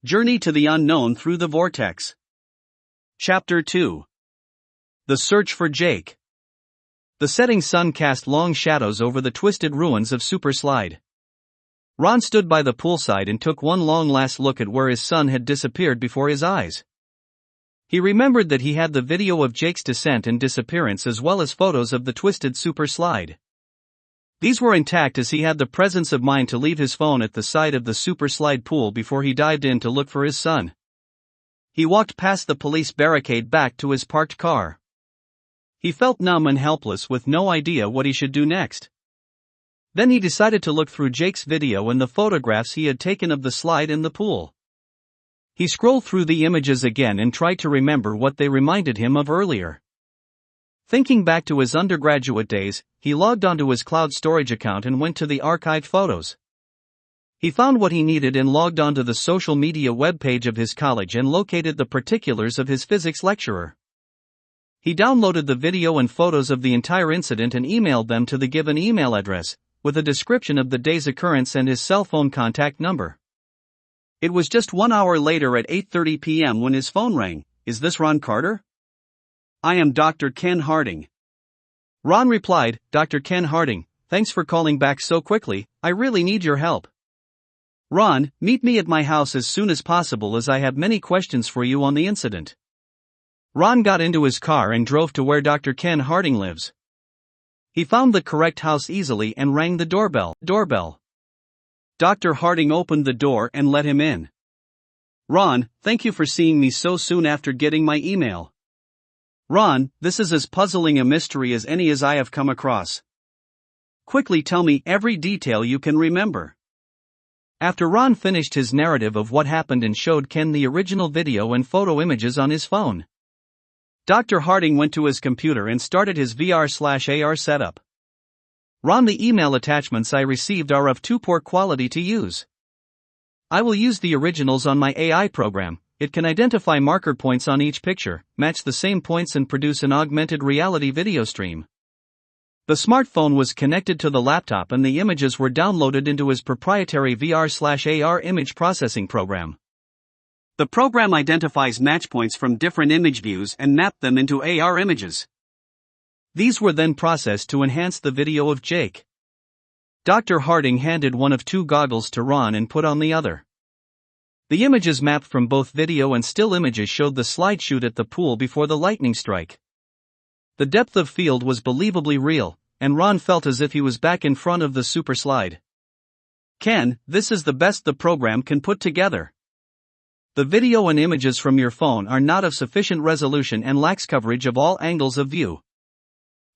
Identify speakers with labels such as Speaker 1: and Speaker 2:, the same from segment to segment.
Speaker 1: Journey to the Unknown Through the Vortex. Chapter 2. The Search for Jake. The setting sun cast long shadows over the twisted ruins of Super Slide. Ron stood by the poolside and took one long last look at where his son had disappeared before his eyes. He remembered that he had the video of Jake's descent and disappearance as well as photos of the twisted Super Slide. These were intact as he had the presence of mind to leave his phone at the side of the Super Slide pool before he dived in to look for his son. He walked past the police barricade back to his parked car. He felt numb and helpless with no idea what he should do next. Then he decided to look through Jake's video and the photographs he had taken of the slide in the pool. He scrolled through the images again and tried to remember what they reminded him of earlier. Thinking back to his undergraduate days, he logged onto his cloud storage account and went to the archived photos. He found what he needed and logged onto the social media webpage of his college and located the particulars of his physics lecturer. He downloaded the video and photos of the entire incident and emailed them to the given email address, with a description of the day's occurrence and his cell phone contact number. It was just 1 hour later at 8:30 p.m. when his phone rang. "Is this Ron Carter?" "I am Dr. Ken Harding." Ron replied, "Dr. Ken Harding, thanks for calling back so quickly, I really need your help." "Ron, meet me at my house as soon as possible as I have many questions for you on the incident." Ron got into his car and drove to where Dr. Ken Harding lives. He found the correct house easily and rang the doorbell. Dr. Harding opened the door and let him in. "Ron, thank you for seeing me so soon after getting my email." "Ron, this is as puzzling a mystery as any as I have come across. Quickly tell me every detail you can remember." After Ron finished his narrative of what happened and showed Ken the original video and photo images on his phone, Dr. Harding went to his computer and started his VR/AR setup. "Ron, the email attachments I received are of too poor quality to use. I will use the originals on my AI program. It can identify marker points on each picture, match the same points and produce an augmented reality video stream." The smartphone was connected to the laptop and the images were downloaded into his proprietary VR/AR image processing program. The program identifies match points from different image views and mapped them into AR images. These were then processed to enhance the video of Jake. Dr. Harding handed one of two goggles to Ron and put on the other. The images mapped from both video and still images showed the slide shoot at the pool before the lightning strike. The depth of field was believably real, and Ron felt as if he was back in front of the Super Slide. "Ken, this is the best the program can put together. The video and images from your phone are not of sufficient resolution and lacks coverage of all angles of view."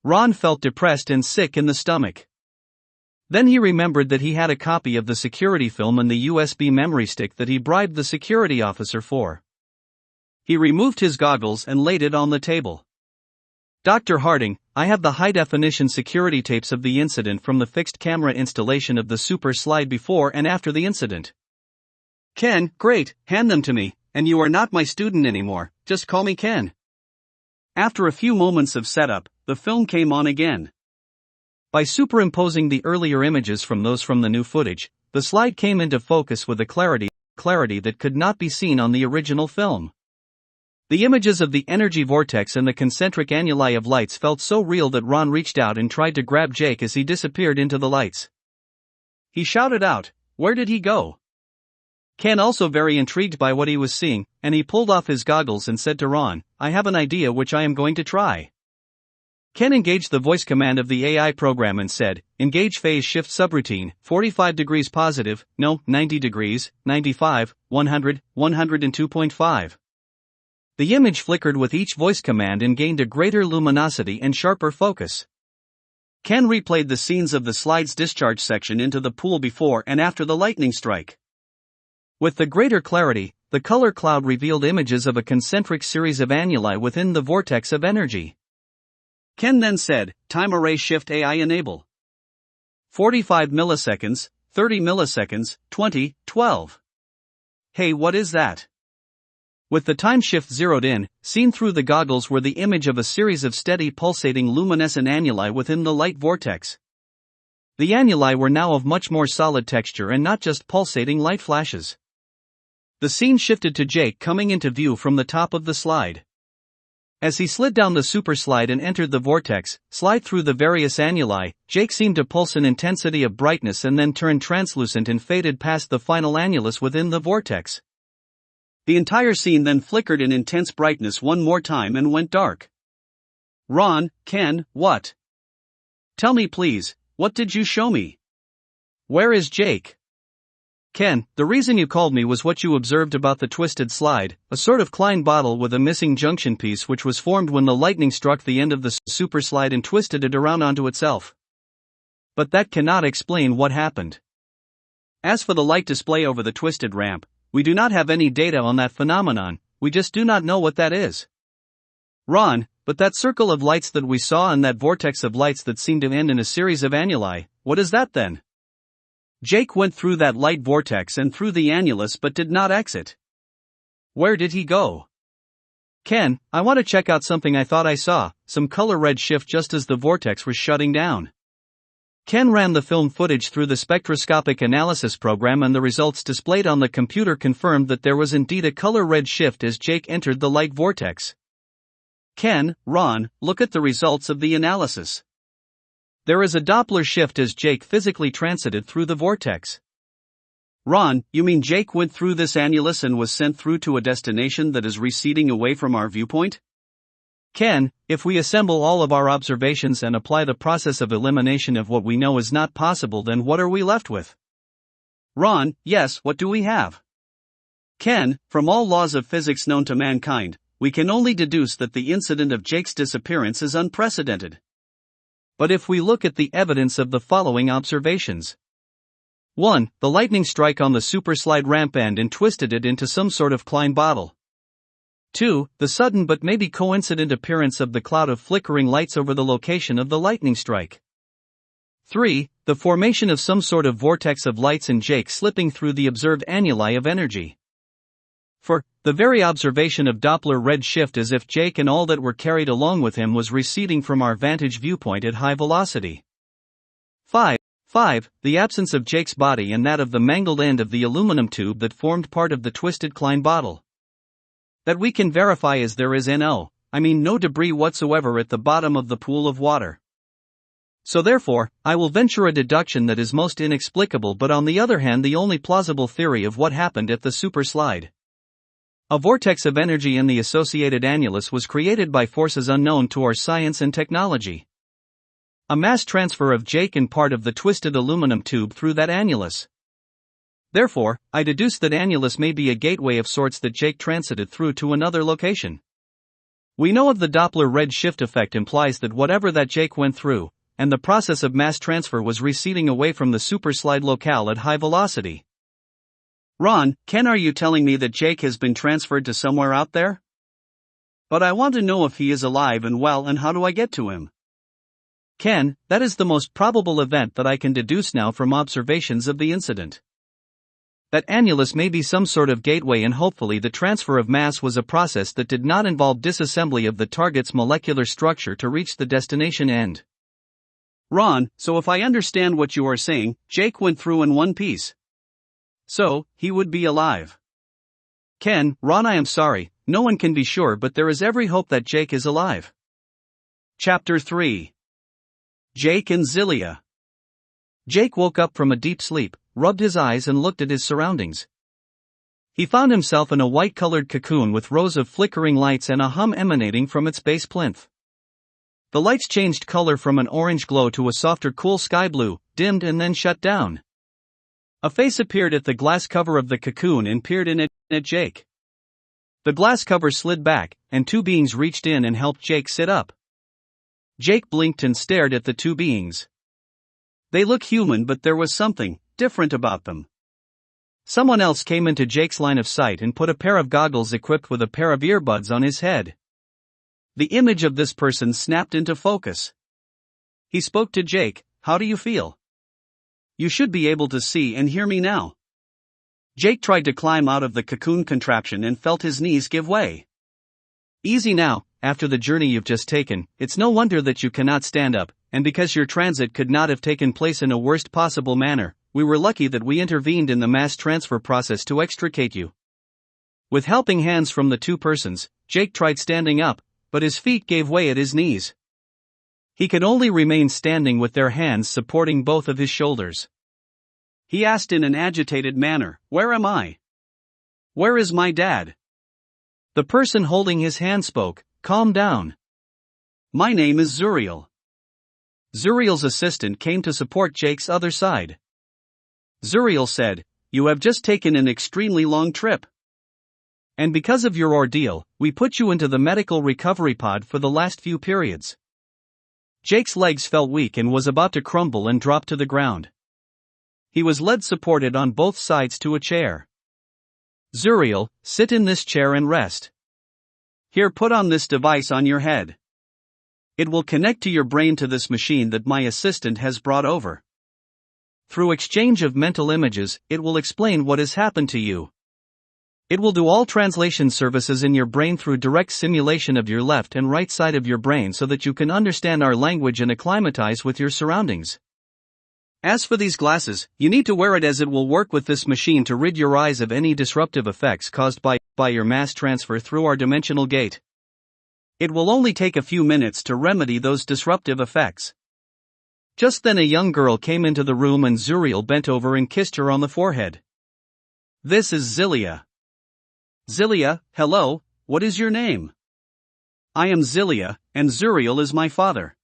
Speaker 1: Ron felt depressed and sick in the stomach. Then he remembered that he had a copy of the security film and the USB memory stick that he bribed the security officer for. He removed his goggles and laid it on the table. "Dr. Harding, I have the high-definition security tapes of the incident from the fixed camera installation of the Super Slide before and after the incident." "Ken, great, hand them to me, and you are not my student anymore, just call me Ken." After a few moments of setup, the film came on again. By superimposing the earlier images from those from the new footage, the slide came into focus with a clarity that could not be seen on the original film. The images of the energy vortex and the concentric annuli of lights felt so real that Ron reached out and tried to grab Jake as he disappeared into the lights. He shouted out, "Where did he go?" Ken, also very intrigued by what he was seeing, and he pulled off his goggles and said to Ron, "I have an idea which I am going to try." Ken engaged the voice command of the AI program and said, "Engage phase shift subroutine, 45 degrees positive, no, 90 degrees, 95, 100, 102.5. The image flickered with each voice command and gained a greater luminosity and sharper focus. Ken replayed the scenes of the slide's discharge section into the pool before and after the lightning strike. With the greater clarity, the color cloud revealed images of a concentric series of annuli within the vortex of energy. Ken then said, "Time array shift AI enable. 45 milliseconds, 30 milliseconds, 20, 12. Hey, what is that?" With the time shift zeroed in, seen through the goggles were the image of a series of steady pulsating luminescent annuli within the light vortex. The annuli were now of much more solid texture and not just pulsating light flashes. The scene shifted to Jake coming into view from the top of the slide. As he slid down the super slide and entered the vortex, slide through the various annuli, Jake seemed to pulse an intensity of brightness and then turned translucent and faded past the final annulus within the vortex. The entire scene then flickered in intense brightness one more time and went dark. Ron, Ken, what? Tell me please, what did you show me? Where is Jake? Ken, the reason you called me was what you observed about the twisted slide, a sort of Klein bottle with a missing junction piece which was formed when the lightning struck the end of the super slide and twisted it around onto itself. But that cannot explain what happened. As for the light display over the twisted ramp, we do not have any data on that phenomenon, we just do not know what that is. Ron, but that circle of lights that we saw and that vortex of lights that seemed to end in a series of annuli, what is that then? Jake went through that light vortex and through the annulus but did not exit. Where did he go? Ken, I want to check out something I thought I saw, some color red shift just as the vortex was shutting down. Ken ran the film footage through the spectroscopic analysis program and the results displayed on the computer confirmed that there was indeed a color red shift as Jake entered the light vortex. Ken, Ron, look at the results of the analysis. There is a Doppler shift as Jake physically transited through the vortex. Ron, you mean Jake went through this annulus and was sent through to a destination that is receding away from our viewpoint? Ken, if we assemble all of our observations and apply the process of elimination of what we know is not possible, then what are we left with? Ron, yes, what do we have? Ken, from all laws of physics known to mankind, we can only deduce that the incident of Jake's disappearance is unprecedented. But if we look at the evidence of the following observations. 1. The lightning strike on the superslide ramp end and twisted it into some sort of Klein bottle. 2. The sudden but maybe coincident appearance of the cloud of flickering lights over the location of the lightning strike. 3. The formation of some sort of vortex of lights and Jake slipping through the observed annuli of energy. 4. The very observation of Doppler red shift as if Jake and all that were carried along with him was receding from our vantage viewpoint at high velocity. 5. The absence of Jake's body and that of the mangled end of the aluminum tube that formed part of the twisted Klein bottle. That we can verify as there is no debris whatsoever at the bottom of the pool of water. So therefore, I will venture a deduction that is most inexplicable but on the other hand the only plausible theory of what happened at the super slide. A vortex of energy in the associated annulus was created by forces unknown to our science and technology. A mass transfer of Jake and part of the twisted aluminum tube through that annulus. Therefore, I deduce that annulus may be a gateway of sorts that Jake transited through to another location. We know of the Doppler red shift effect implies that whatever that Jake went through, and the process of mass transfer was receding away from the superslide locale at high velocity. Ron, Ken, are you telling me that Jake has been transferred to somewhere out there? But I want to know if he is alive and well and how do I get to him? Ken, that is the most probable event that I can deduce now from observations of the incident. That annulus may be some sort of gateway and hopefully the transfer of mass was a process that did not involve disassembly of the target's molecular structure to reach the destination end. Ron, so if I understand what you are saying, Jake went through in one piece. So, he would be alive. Ken, Ron, I am sorry, no one can be sure but there is every hope that Jake is alive. Chapter 3. Jake and Zillia. Jake woke up from a deep sleep, rubbed his eyes and looked at his surroundings. He found himself in a white-colored cocoon with rows of flickering lights and a hum emanating from its base plinth. The lights changed color from an orange glow to a softer cool sky blue, dimmed and then shut down. A face appeared at the glass cover of the cocoon and peered in at Jake. The glass cover slid back, and two beings reached in and helped Jake sit up. Jake blinked and stared at the two beings. They look human but there was something different about them. Someone else came into Jake's line of sight and put a pair of goggles equipped with a pair of earbuds on his head. The image of this person snapped into focus. He spoke to Jake, "How do you feel? You should be able to see and hear me now." Jake tried to climb out of the cocoon contraption and felt his knees give way. "Easy now, after the journey you've just taken, it's no wonder that you cannot stand up, and because your transit could not have taken place in a worst possible manner, we were lucky that we intervened in the mass transfer process to extricate you. With helping hands from the two persons, Jake tried standing up, but his feet gave way at his knees. He could only remain standing with their hands supporting both of his shoulders. He asked in an agitated manner, "Where am I? Where is my dad?" The person holding his hand spoke, "Calm down. My name is Zuriel." Zuriel's assistant came to support Jake's other side. Zuriel said, "You have just taken an extremely long trip. And because of your ordeal, we put you into the medical recovery pod for the last few periods." Jake's legs felt weak and was about to crumble and drop to the ground. He was led supported on both sides to a chair. "Zuriel, sit in this chair and rest. Here, put on this device on your head. It will connect to your brain to this machine that my assistant has brought over. Through exchange of mental images, it will explain what has happened to you. It will do all translation services in your brain through direct simulation of your left and right side of your brain so that you can understand our language and acclimatize with your surroundings. As for these glasses, you need to wear it as it will work with this machine to rid your eyes of any disruptive effects caused by your mass transfer through our dimensional gate. It will only take a few minutes to remedy those disruptive effects." Just then a young girl came into the room and Zuriel bent over and kissed her on the forehead. "This is Zillia." "Zillia, hello, what is your name?" "I am Zillia, and Zuriel is my father."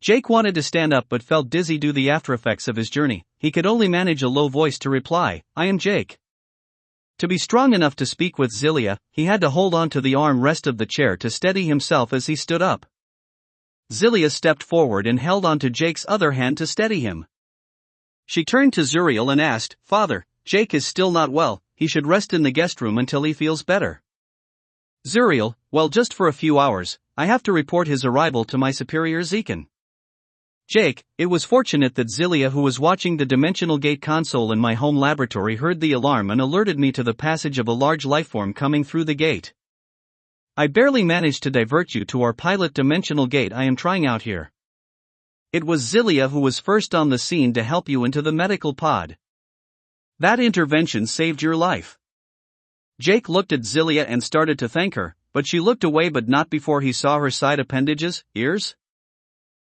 Speaker 1: Jake wanted to stand up but felt dizzy due to the aftereffects of his journey. He could only manage a low voice to reply, "I am Jake." To be strong enough to speak with Zillia, he had to hold on to the arm rest of the chair to steady himself as he stood up. Zillia stepped forward and held on to Jake's other hand to steady him. She turned to Zuriel and asked, "Father, Jake is still not well, he should rest in the guest room until he feels better." Zuriel, "Well, just for a few hours, I have to report his arrival to my superior Zekan." Jake, "It was fortunate that Zillia, who was watching the dimensional gate console in my home laboratory, heard the alarm and alerted me to the passage of a large lifeform coming through the gate. I barely managed to divert you to our pilot dimensional gate I am trying out here. It was Zillia who was first on the scene to help you into the medical pod. That intervention saved your life." Jake looked at Zillia and started to thank her, but she looked away, but not before he saw her side appendages, ears,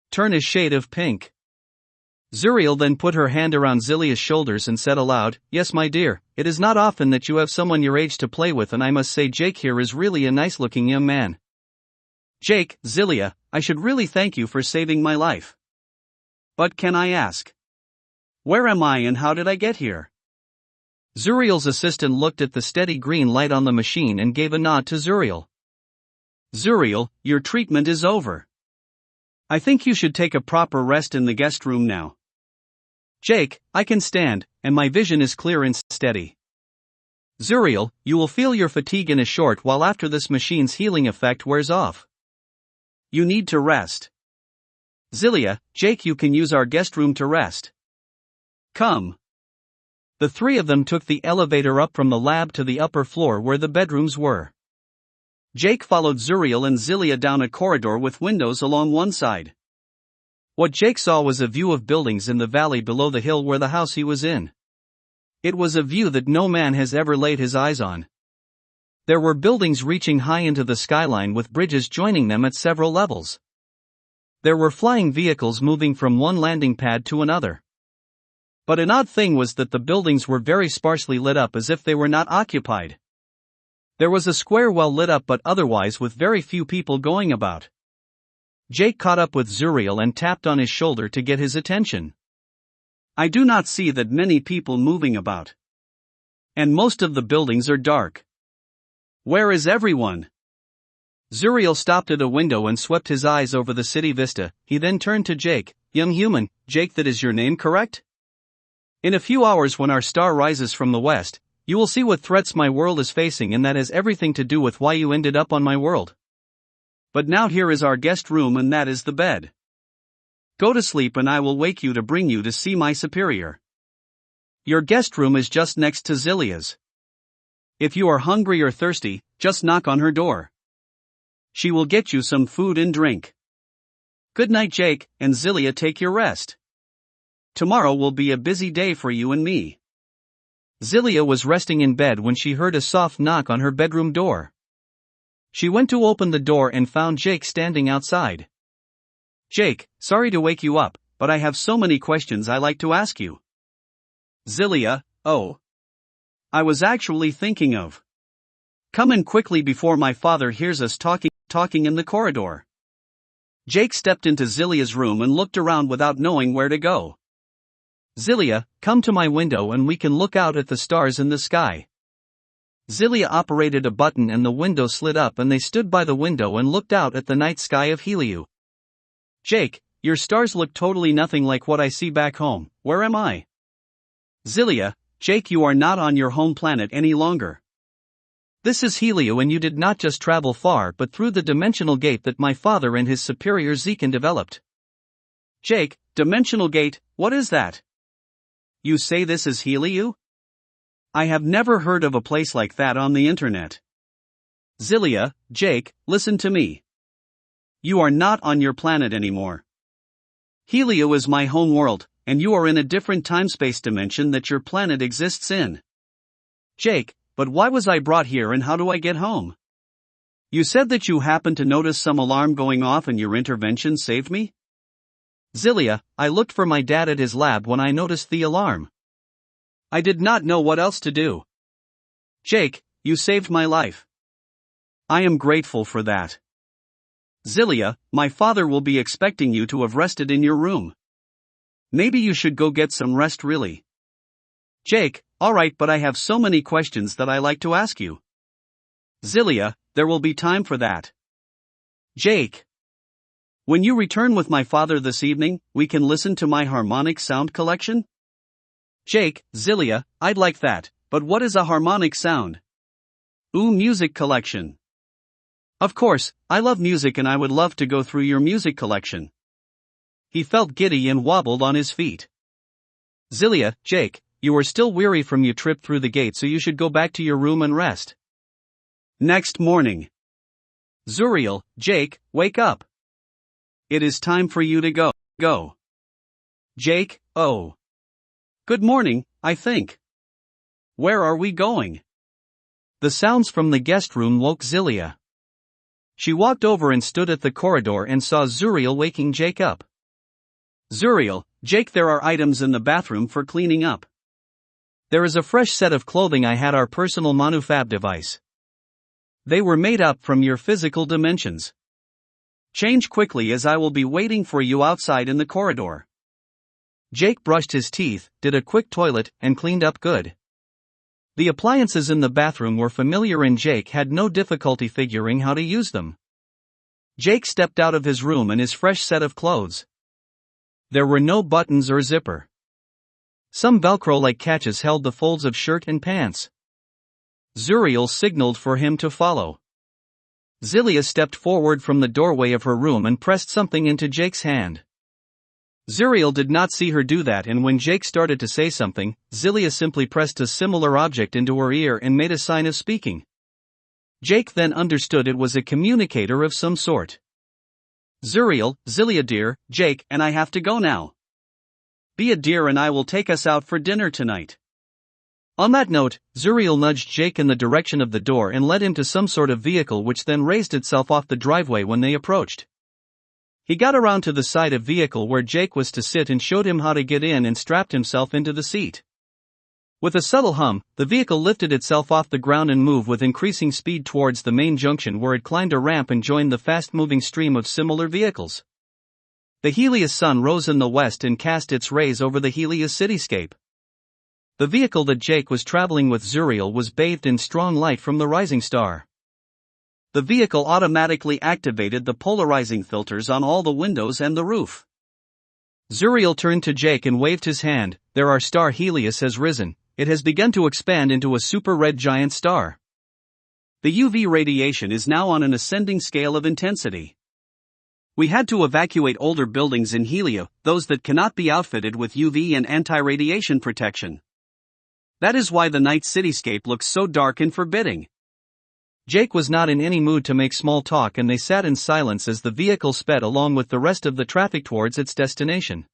Speaker 1: turn a shade of pink. Zuriel then put her hand around Zillia's shoulders and said aloud, "Yes, my dear, it is not often that you have someone your age to play with, and I must say Jake here is really a nice-looking young man." "Jake, Zillia, I should really thank you for saving my life. But can I ask, where am I and how did I get here?" Zuriel's assistant looked at the steady green light on the machine and gave a nod to Zuriel. "Zuriel, your treatment is over. I think you should take a proper rest in the guest room now." "Jake, I can stand, and my vision is clear and steady." "Zuriel, you will feel your fatigue in a short while after this machine's healing effect wears off. You need to rest. Zillia, Jake, you can use our guest room to rest. Come." The three of them took the elevator up from the lab to the upper floor where the bedrooms were. Jake followed Zuriel and Zillia down a corridor with windows along one side. What Jake saw was a view of buildings in the valley below the hill where the house he was in. It was a view that no man has ever laid his eyes on. There were buildings reaching high into the skyline with bridges joining them at several levels. There were flying vehicles moving from one landing pad to another. But an odd thing was that the buildings were very sparsely lit up, as if they were not occupied. There was a square well lit up but otherwise with very few people going about. Jake caught up with Zuriel and tapped on his shoulder to get his attention. "I do not see that many people moving about. And most of the buildings are dark. Where is everyone?" Zuriel stopped at a window and swept his eyes over the city vista. He then turned to Jake. "Young human, Jake, that is your name, correct? In a few hours, when our star rises from the west, you will see what threats my world is facing, and that has everything to do with why you ended up on my world. But now here is our guest room, and that is the bed. Go to sleep and I will wake you to bring you to see my superior. Your guest room is just next to Zillia's. If you are hungry or thirsty, just knock on her door. She will get you some food and drink. Good night, Jake, and Zillia, take your rest. Tomorrow will be a busy day for you and me." Zillia was resting in bed when she heard a soft knock on her bedroom door. She went to open the door and found Jake standing outside. "Jake, sorry to wake you up, but I have so many questions I like to ask you." "Zillia, oh. I was actually thinking of. Come in quickly before my father hears us talking in the corridor." Jake stepped into Zillia's room and looked around without knowing where to go. "Zillia, come to my window and we can look out at the stars in the sky." Zillia operated a button and the window slid up and they stood by the window and looked out at the night sky of Heliu. "Jake, your stars look totally nothing like what I see back home. Where am I?" "Zillia, Jake, you are not on your home planet any longer. This is Heliu and you did not just travel far but through the dimensional gate that my father and his superior Zekan developed." "Jake, dimensional gate, what is that? You say this is Heliu? I have never heard of a place like that on the internet." "Zillia, Jake, listen to me. You are not on your planet anymore. Heliu is my home world, and you are in a different time-space dimension that your planet exists in." "Jake, but why was I brought here and how do I get home? You said that you happened to notice some alarm going off and your intervention saved me?" "Zillia, I looked for my dad at his lab when I noticed the alarm. I did not know what else to do. Jake, you saved my life. I am grateful for that. Zillia, my father will be expecting you to have rested in your room. Maybe you should go get some rest really." "Jake, alright, but I have so many questions that I like to ask you." "Zillia, there will be time for that. Jake, when you return with my father this evening, we can listen to my harmonic sound collection?" "Jake, Zillia, I'd like that, but what is a harmonic sound?" "Ooh, music collection. Of course, I love music and I would love to go through your music collection." He felt giddy and wobbled on his feet. "Zillia, Jake, you are still weary from your trip through the gate, so you should go back to your room and rest." Next morning. "Zuriel, Jake, wake up. It is time for you to go. Jake, oh. Good morning, I think. Where are we going?" The sounds from the guest room woke Zillia. She walked over and stood at the corridor and saw Zuriel waking Jake up. "Zuriel, Jake, there are items in the bathroom for cleaning up. There is a fresh set of clothing. I had our personal manufab device. They were made up from your physical dimensions. Change quickly as I will be waiting for you outside in the corridor." Jake brushed his teeth, did a quick toilet, and cleaned up good. The appliances in the bathroom were familiar and Jake had no difficulty figuring how to use them. Jake stepped out of his room in his fresh set of clothes. There were no buttons or zipper. Some Velcro-like catches held the folds of shirt and pants. Zuriel signaled for him to follow. Zillia stepped forward from the doorway of her room and pressed something into Jake's hand. Zuriel did not see her do that, and when Jake started to say something, Zillia simply pressed a similar object into her ear and made a sign of speaking. Jake then understood it was a communicator of some sort. "Zuriel, Zillia dear, Jake and I have to go now. Be a dear and I will take us out for dinner tonight." On that note, Zuriel nudged Jake in the direction of the door and led him to some sort of vehicle which then raised itself off the driveway when they approached. He got around to the side of vehicle where Jake was to sit and showed him how to get in and strapped himself into the seat. With a subtle hum, the vehicle lifted itself off the ground and moved with increasing speed towards the main junction, where it climbed a ramp and joined the fast-moving stream of similar vehicles. The Helius sun rose in the west and cast its rays over the Helius cityscape. The vehicle that Jake was traveling with, Zuriel, was bathed in strong light from the rising star. The vehicle automatically activated the polarizing filters on all the windows and the roof. Zuriel turned to Jake and waved his hand. "There, our star Helius has risen. It has begun to expand into a super red giant star. The UV radiation is now on an ascending scale of intensity. We had to evacuate older buildings in Heliu, those that cannot be outfitted with UV and anti-radiation protection. That is why the night cityscape looks so dark and forbidding." Jake was not in any mood to make small talk, and they sat in silence as the vehicle sped along with the rest of the traffic towards its destination.